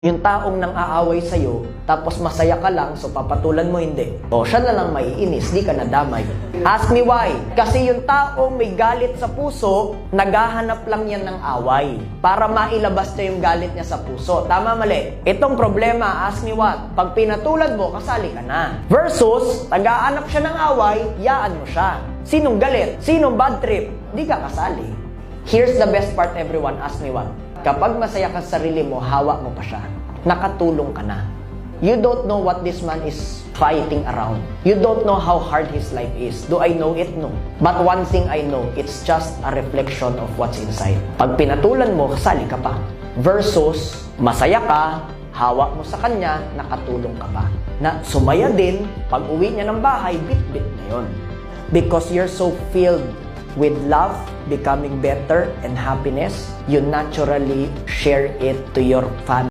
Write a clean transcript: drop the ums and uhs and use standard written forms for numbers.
Yung taong nang aaway sa'yo, tapos masaya ka lang, so papatulan mo hindi. O siya na lang maiinis, di ka nadamay. Ask me why. Kasi yung taong may galit sa puso, naghahanap lang yan ng away para mailabas niya yung galit niya sa puso. Tama, mali? Itong problema, ask me what. Pag pinatulan mo, kasali ka na. Versus, naghahanap siya ng away, yaan mo siya. Sinong galit? Sinong bad trip? Di ka kasali. Here's the best part, everyone. Ask me what. Kapag masaya ka sa sarili mo, hawak mo pa siya. Nakatulong ka na. You don't know what this man is fighting around. You don't know how hard his life is. Do I know it? No. But one thing I know, it's just a reflection of what's inside. Pag pinatulan mo, kasali ka pa. Versus, masaya ka, hawak mo sa kanya, nakatulong ka pa. Na sumaya din, pag uwi niya ng bahay, bit-bit na yun. Because you're so filled with love, becoming better, and happiness, you naturally share it to your family.